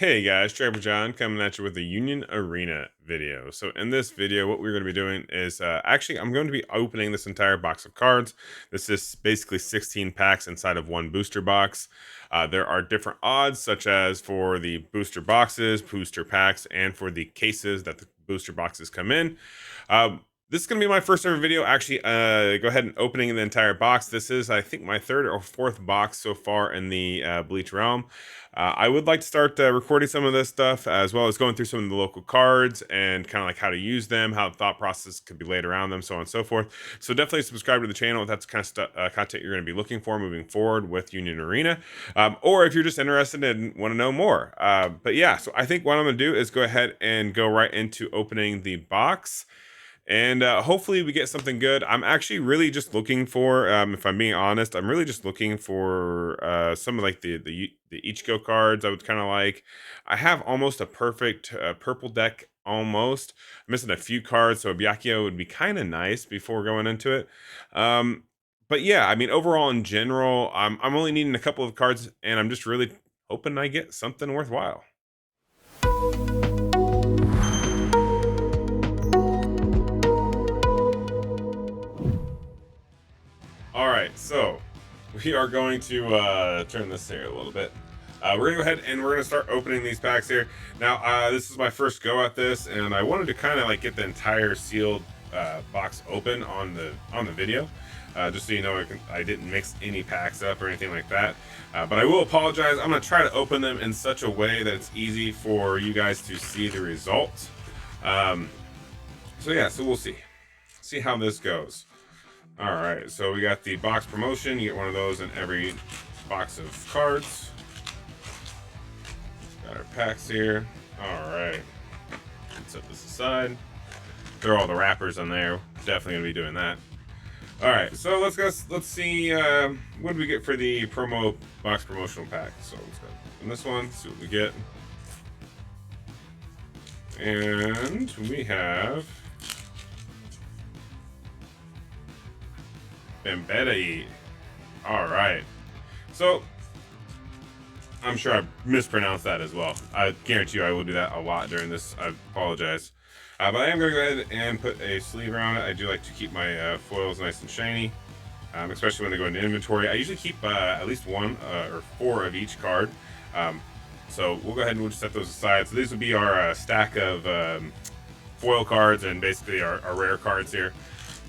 Hey guys, Trevor John coming at you with a Union Arena video. So in this video, what we're going to be doing is I'm going to be opening this entire box of cards. This is basically 16 packs inside of one booster box. There are different odds, such as for the booster boxes, booster packs, and for the cases that the booster boxes come in. This is going to be my first ever video. Actually, go ahead and opening the entire box. This is, I think, my third or fourth box so far in the Bleach realm. I would like to start recording some of this stuff, as well as going through some of the local cards and kind of like how to use them, how the thought process could be laid around them, so on and so forth. So definitely subscribe to the channel if that's the kind of content you're going to be looking for moving forward with Union Arena, or if you're just interested and want to know more. But yeah, so I think what I'm going to do is go ahead and go right into opening the box. And hopefully we get something good. I'm actually really just looking for, if I'm being honest, I'm really just looking for some of like the Ichigo cards. I would kind of like. I have almost a perfect purple deck. Almost I'm missing a few cards, so a Byakuya would be kind of nice before going into it. But yeah, I mean overall in general, I'm only needing a couple of cards, and I'm just really hoping I get something worthwhile. All right, so we are going to turn this here a little bit. We're gonna go ahead and we're gonna start opening these packs here. Now, this is my first go at this, and I wanted to kind of like get the entire sealed box open on the video, just so you know I didn't mix any packs up or anything like that. But I will apologize. I'm gonna try to open them in such a way that it's easy for you guys to see the result. So yeah, so we'll see how this goes. All right, so we got the box promotion. You get one of those in every box of cards. Got our packs here. All right, let's set this aside. Throw all the wrappers on there. Definitely gonna be doing that. All right, so let's go. Let's see what do we get for the promo box promotional pack. So let's go in this one. See what we get. And we have Embedded. All right. So I'm sure I mispronounced that as well. I guarantee you I will do that a lot during this. I apologize. But I am going to go ahead and put a sleeve around it. I do like to keep my foils nice and shiny, especially when they go into inventory. I usually keep at least one or four of each card. So we'll go ahead and we'll just set those aside. So these will be our stack of foil cards and basically our rare cards here.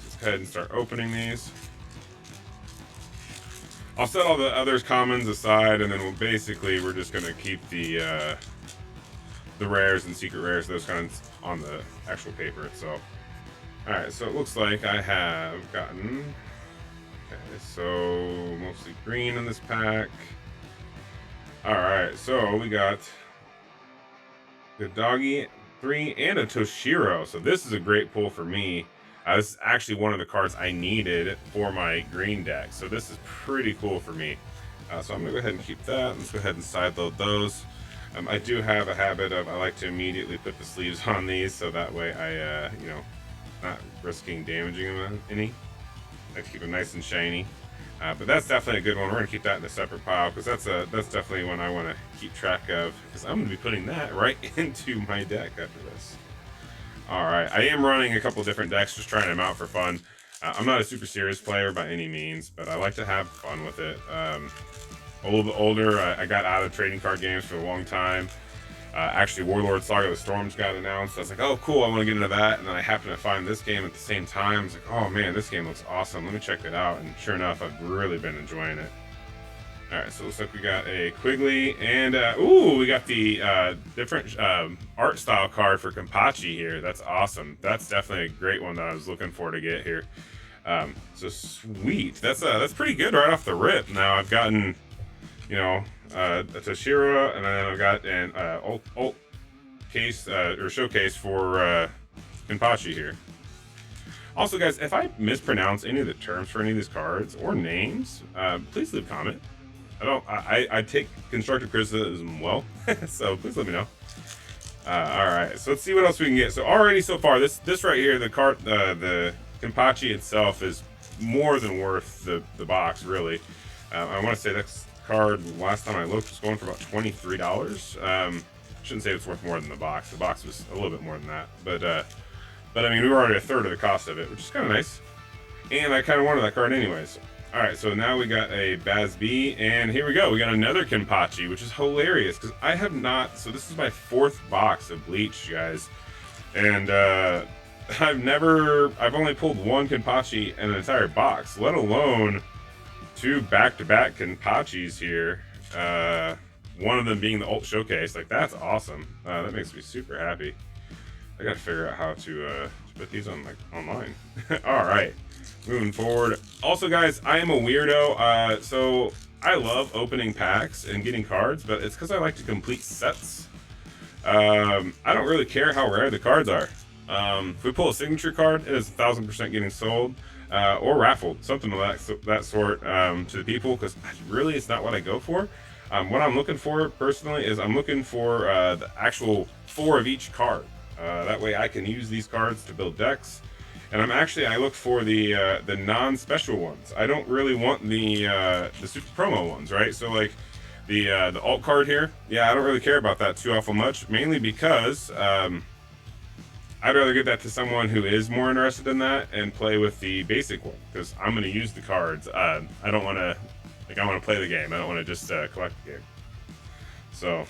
Let's go ahead and start opening these. I'll set all the others commons aside, and then we're just gonna keep the rares and secret rares, those kinds, on the actual paper itself. All right, so it looks like I have gotten, okay, so mostly green in this pack. All right, so we got the Doggy 3 and a Toshiro. So this is a great pull for me. This is actually one of the cards I needed for my green deck, so this is pretty cool for me. So I'm gonna go ahead and keep that. Let's go ahead and sideload those. I do have a habit of I like to immediately put the sleeves on these, so that way I, not risking damaging them any. I like to keep them nice and shiny. But that's definitely a good one. We're gonna keep that in a separate pile because that's definitely one I want to keep track of, because I'm gonna be putting that right into my deck after this. All right, I am running a couple different decks, just trying them out for fun. I'm not a super serious player by any means, but I like to have fun with it. A little bit older, I got out of trading card games for a long time. Actually, Warlord Saga of the Storms got announced. I was like, oh, cool, I want to get into that. And then I happened to find this game at the same time. I was like, oh, man, this game looks awesome. Let me check it out. And sure enough, I've really been enjoying it. All right, so it looks like we got a Quigley, and we got the different art style card for Kenpachi here. That's awesome. That's definitely a great one that I was looking for to get here. So sweet. That's pretty good right off the rip. Now I've gotten, a Toshiro, and then I've got an alt case or showcase for Kenpachi here. Also, guys, if I mispronounce any of the terms for any of these cards or names, please leave a comment. I take constructive criticism well, so please let me know. All right, so let's see what else we can get. So already so far, this right here, the Kenpachi itself is more than worth the box, really. I want to say that card last time I looked was going for about $23. shouldn't say it's worth more than the box. The box was a little bit more than that, but I mean, we were already a third of the cost of it, which is kind of nice. And I kind of wanted that card anyways. All right, so now we got a Baz B, and here we go. We got another Kenpachi, which is hilarious because I have not. So this is my 4th box of Bleach, guys, and I've only pulled 1 Kenpachi in an entire box, let alone 2 back-to-back Kenpachis here. One of them being the Ult Showcase. Like, that's awesome. That makes me super happy. I gotta figure out how to put these on, like, online. All right, moving forward. Also, guys, I am a weirdo. So I love opening packs and getting cards, but it's because I like to complete sets. I don't really care how rare the cards are. If we pull a signature card, it is 1000% getting sold or raffled, something of that sort to the people, because really it's not what I go for. What I'm looking for personally is I'm looking for the actual 4 of each card. That way I can use these cards to build decks. And I look for the non-special ones. I don't really want the super promo ones, right? So like the alt card here, yeah, I don't really care about that too awful much, mainly because I'd rather give that to someone who is more interested in that and play with the basic one, because I'm going to use the cards. I don't want to, like, I want to play the game. I don't want to just collect the game. So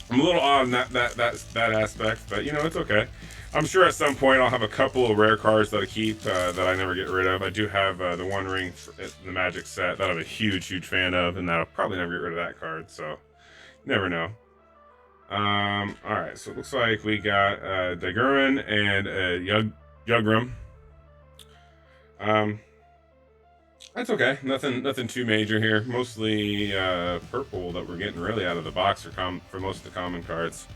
I'm a little odd on that aspect, but you know, it's okay. I'm sure at some point I'll have a couple of rare cards that I keep that I never get rid of. I do have the One Ring, the Magic set that I'm a huge fan of, and that'll probably never get rid of that card. So never know. All right, so it looks like we got Daiguren and Yugram. That's okay. Nothing too major here. Mostly purple that we're getting really out of the box for most of the common cards.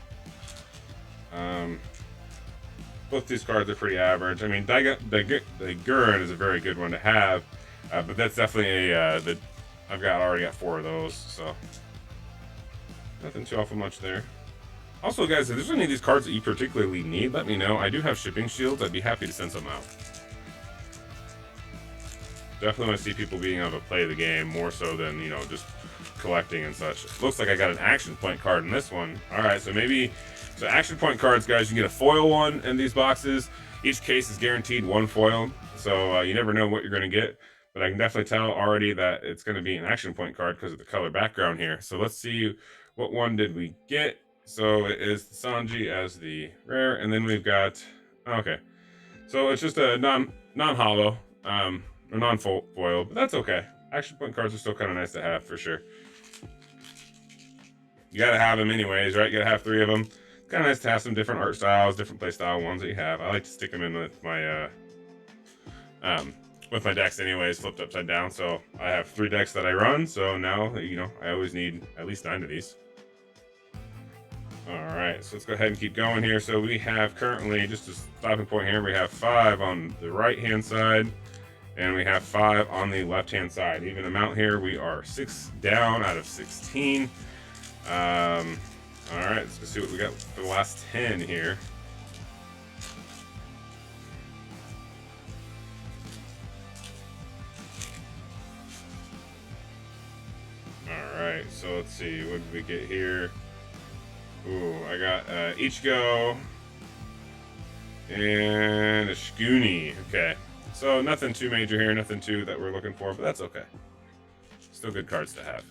Both these cards are pretty average. I mean, Daiguren is a very good one to have, but that's definitely I've already got 4 of those, so nothing too awful much there. Also, guys, if there's any of these cards that you particularly need, let me know. I do have shipping shields. I'd be happy to send some out. Definitely want to see people being able to play the game more so than, you know, just collecting and such. Looks like I got an action point card in this one. All right, so action point cards, guys, you can get a foil one in these boxes. Each case is guaranteed 1 foil, so you never know what you're going to get. But I can definitely tell already that it's going to be an action point card because of the color background here. So let's see, what one did we get? So it is Sanji as the rare, and then we've got, okay, so it's just a non-hollow, or non-foil, but that's okay. Action point cards are still kind of nice to have for sure. You gotta have them anyways, right? You gotta have 3 of them. It's kind of nice to have some different art styles, different play style ones that you have. I like to stick them in with my decks anyways, flipped upside down. So I have 3 decks that I run, so now, you know, I always need at least 9 of these. All right, so let's go ahead and keep going here. So we have currently, just a stopping point here, we have 5 on the right-hand side, and we have 5 on the left-hand side. Even amount here, we are 6 down out of 16. All right, let's go see what we got for the last 10 here. All right, so let's see, what did we get here? Ooh, I got Ichigo and a Shikuni. Okay, so nothing too major here, nothing too that we're looking for, but that's okay. Still good cards to have.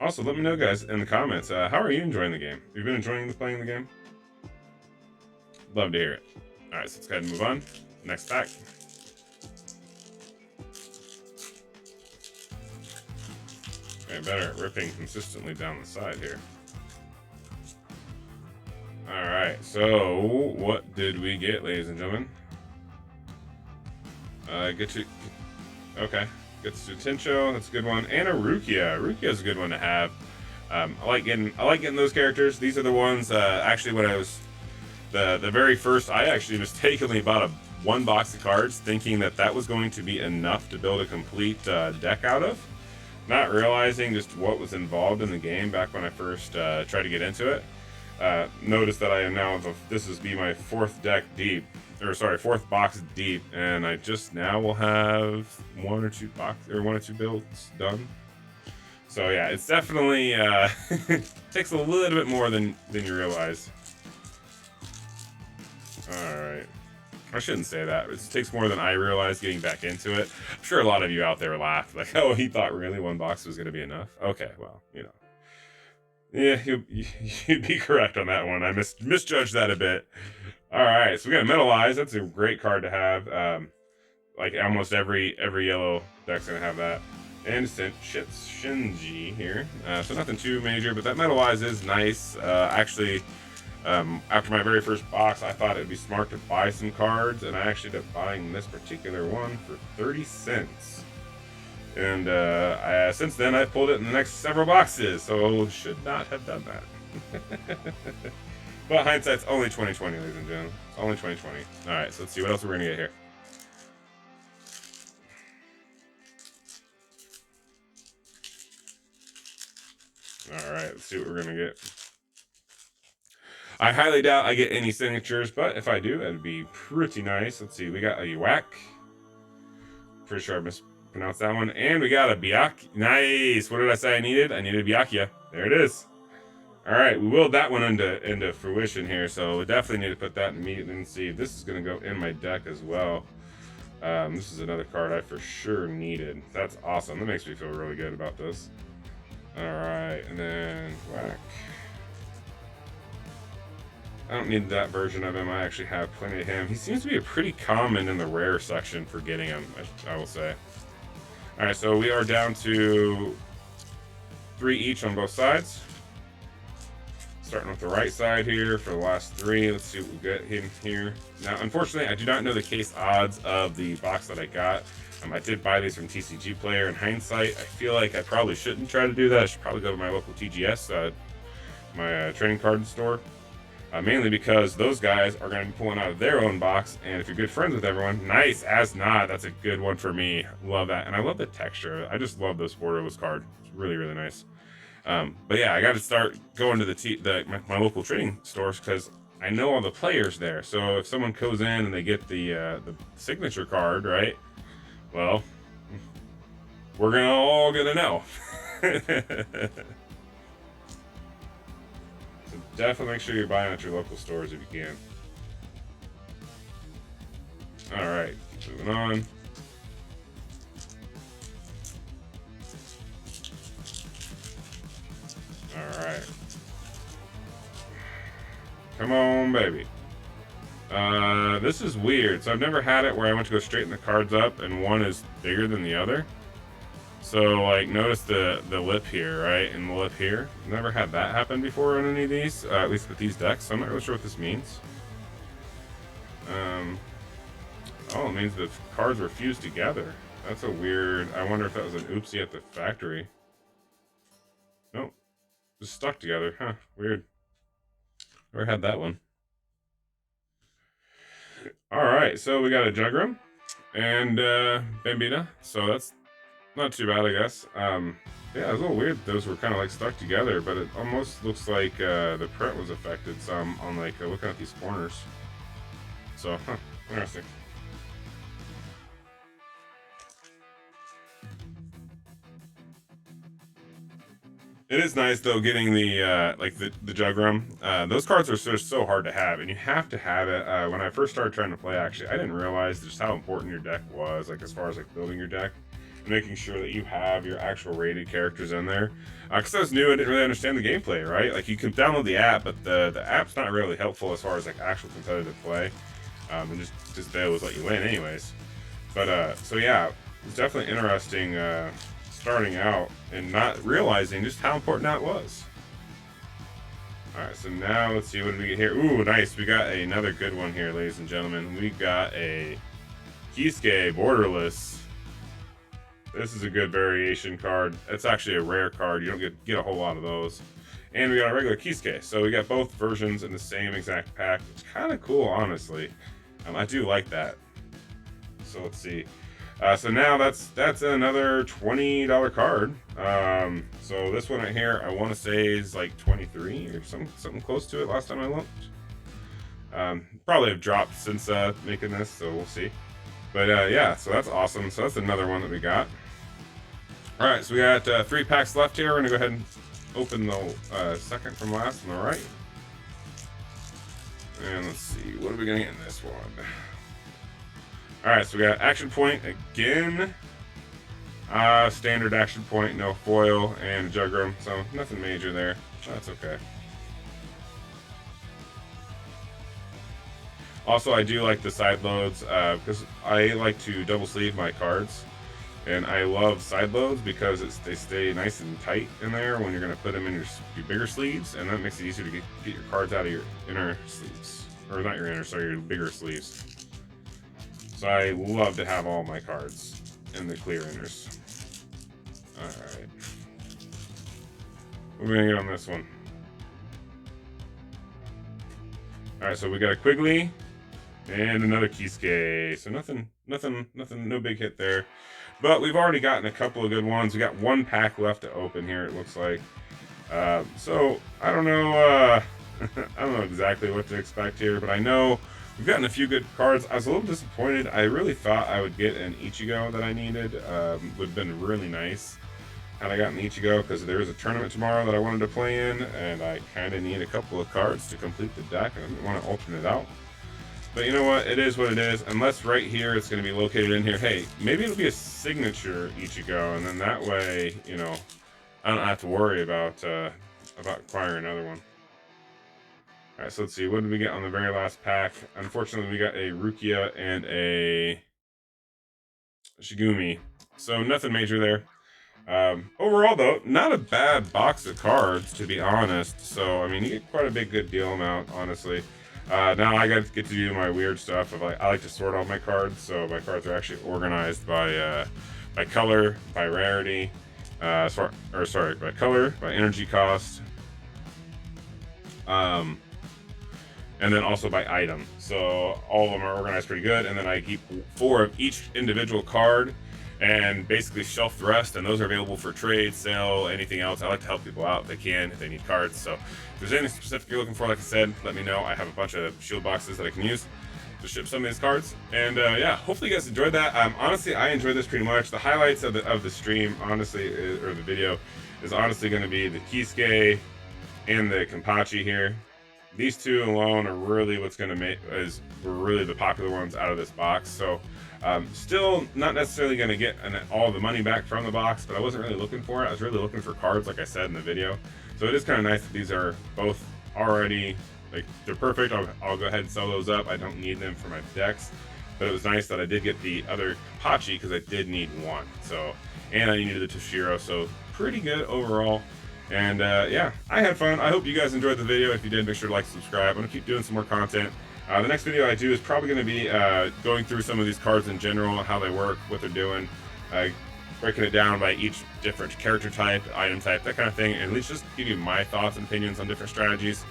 Also, let me know, guys, in the comments, how are you enjoying the game? Have you been enjoying playing the game? Love to hear it. All right, so let's go ahead and move on. Next pack. Okay, better at ripping consistently down the side here. All right, so what did we get, ladies and gentlemen? Okay. Gets to Tencho, that's a good one, and a Rukia. Rukia's a good one to have. I like getting those characters. These are the ones. Actually, when I was the very first, I actually mistakenly bought 1 box of cards, thinking that was going to be enough to build a complete deck out of, not realizing just what was involved in the game back when I first tried to get into it. notice that I am now, this is be my fourth box deep, and I just now will have one or two builds done. So yeah, it's definitely takes a little bit more than you realize. All right. I shouldn't say that. It takes more than I realized getting back into it. I'm sure a lot of you out there laughed, like, oh, he thought really one box was going to be enough. Okay, well, you know. Yeah, you'd be correct on that one. I misjudged that a bit. All right, so we got Metalize. That's a great card to have. Like almost every yellow deck's going to have that. And Shinji here. So nothing too major, but that Metalize is nice. Actually... after my very first box, I thought it'd be smart to buy some cards, and I actually ended up buying this particular one for 30 cents. And since then, I've pulled it in the next several boxes, so should not have done that. But hindsight's only 2020, ladies and gentlemen. It's only 2020. All right, so let's see what else we're gonna get here. All right, let's see what we're gonna get. I highly doubt I get any signatures, but if I do, that'd be pretty nice. Let's see, we got a Yuak. Pretty sure I mispronounced that one. And we got a Byakuya. Nice. What did I say I needed? I needed Byakuya. There it is. All right, we willed that one into fruition here, so we definitely need to put that immediately and see if this is going to go in my deck as well. This is another card I for sure needed. That's awesome. That makes me feel really good about this. All right, and then whack. I don't need that version of him. I actually have plenty of him. He seems to be a pretty common in the rare section for getting him, I will say. All right, so we are down to 3 each on both sides. Starting with the right side here for the last 3. Let's see what we get in here. Now, unfortunately, I do not know the case odds of the box that I got. I did buy these from TCG Player. In hindsight, I feel like I probably shouldn't try to do that. I should probably go to my local TGS, my trading card store. Mainly because those guys are going to be pulling out of their own box, and if you're good friends with everyone, nice as not. That's a good one for me. Love that, and I love the texture. I just love this borderless card. It's really, really nice. But yeah, I got to start going to my local trading stores because I know all the players there. So if someone goes in and they get the signature card, right? Well, we're all gonna know. So definitely make sure you're buying at your local stores if you can. All right, moving on. All right. Come on, baby. This is weird. So I've never had it where I went to go straighten the cards up and one is bigger than the other. So, like, notice the lip here, right? And the lip here. Never had that happen before on any of these, at least with these decks. So I'm not really sure what this means. Oh, it means the cards were fused together. That's a weird... I wonder if that was an oopsie at the factory. Nope. Just stuck together. Huh. Weird. Never had that one. Alright, so we got a Jugram and Bambina. So that's not too bad, I guess. Yeah, it was a little weird. Those were kind of like stuck together, but it almost looks like the print was affected some on like looking at these corners. So, huh, interesting. It is nice though getting the like the Jugram. Those cards are so hard to have, and you have to have it. When I first started trying to play, actually, I didn't realize just how important your deck was, like as far as like building your deck and making sure that you have your actual rated characters in there. Because I was new, I didn't really understand the gameplay, right? Like you can download the app, but the app's not really helpful as far as like actual competitive play. And just they always let you win anyways. But so yeah, it's definitely interesting. Starting out and not realizing just how important that was. Alright, so now let's see what we get here. Ooh, nice. We got another good one here, ladies and gentlemen. We got a Kisuke borderless. This is a good variation card. It's actually a rare card. You don't get a whole lot of those. And we got a regular Kisuke. So we got both versions in the same exact pack. It's kind of cool, honestly. I do like that. So let's see. So now that's another $20 card. So this one right here, I want to say is like 23 or something close to it last time I looked. Probably have dropped since making this, so we'll see. But yeah, so that's awesome. So that's another one that we got. All right, so we got 3 packs left here. We're gonna go ahead and open the second from last on the right. And let's see, what are we gonna get in this one? All right, so we got Action Point again. Standard Action Point, no foil, and Jugram, so nothing major there. That's okay. Also, I do like the side loads because I like to double sleeve my cards. And I love side loads because they stay nice and tight in there when you're going to put them in your bigger sleeves, and that makes it easier to get your cards out of your inner sleeves. Or not your inner, sorry, your bigger sleeves. So I love to have all my cards in the clear inners. Alright. What are we going to get on this one? Alright, so we got a Quigley and another Kisuke. So nothing, no big hit there. But we've already gotten a couple of good ones. We got 1 pack left to open here, it looks like. So I don't know. I don't know exactly what to expect here, but I know we've gotten a few good cards. I was a little disappointed. I really thought I would get an Ichigo that I needed. Would have been really nice had I gotten Ichigo, because there is a tournament tomorrow that I wanted to play in, and I kind of need a couple of cards to complete the deck. I didn't want to alternate out. But you know what? It is what it is. Unless right here it's going to be located in here. Hey, maybe it'll be a signature Ichigo, and then that way, you know, I don't have to worry about acquiring another one. All right, so let's see. What did we get on the very last pack? Unfortunately, we got a Rukia and a Shigumi. So nothing major there. Overall, though, not a bad box of cards, to be honest. So, I mean, you get quite a big good deal amount, honestly. Now I get to do my weird stuff of like, I like to sort all my cards, so my cards are actually organized by color, by rarity, by color, by energy cost, and then also by item. So all of them are organized pretty good, and then I keep 4 of each individual card and basically shelf the rest, and those are available for trade, sale, anything else. I like to help people out if they can, if they need cards. So if there's anything specific you're looking for, like I said, let me know. I have a bunch of shield boxes that I can use to ship some of these cards. And yeah, hopefully you guys enjoyed that. Honestly, I enjoyed this pretty much. The highlights of the stream, honestly, or the video, is honestly going to be the Kisuke and the Kenpachi here. These 2 alone are really what's going to make were really the popular ones out of this box. So still not necessarily going to get all the money back from the box, but I wasn't really looking for it. I was really looking for cards, like I said in the video. So it is kind of nice that these are both already, like, they're perfect. I'll go ahead and sell those up. I don't need them for my decks, but it was nice that I did get the other Kenpachi because I did need 1. So, and I needed the Toshiro, so pretty good overall. And yeah, I had fun. I hope you guys enjoyed the video. If you did, make sure to like, subscribe. I'm gonna keep doing some more content. The next video I do is probably going to be going through some of these cards in general, how they work, what they're doing, breaking it down by each different character type, item type, that kind of thing, and at least just give you my thoughts and opinions on different strategies.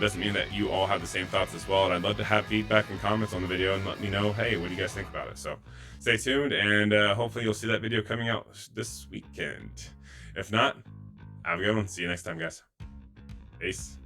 Doesn't mean that you all have the same thoughts as well, and I'd love to have feedback and comments on the video and let me know, hey, what do you guys think about it? So stay tuned, and hopefully you'll see that video coming out this weekend. If not, have a good one. See you next time, guys. Peace.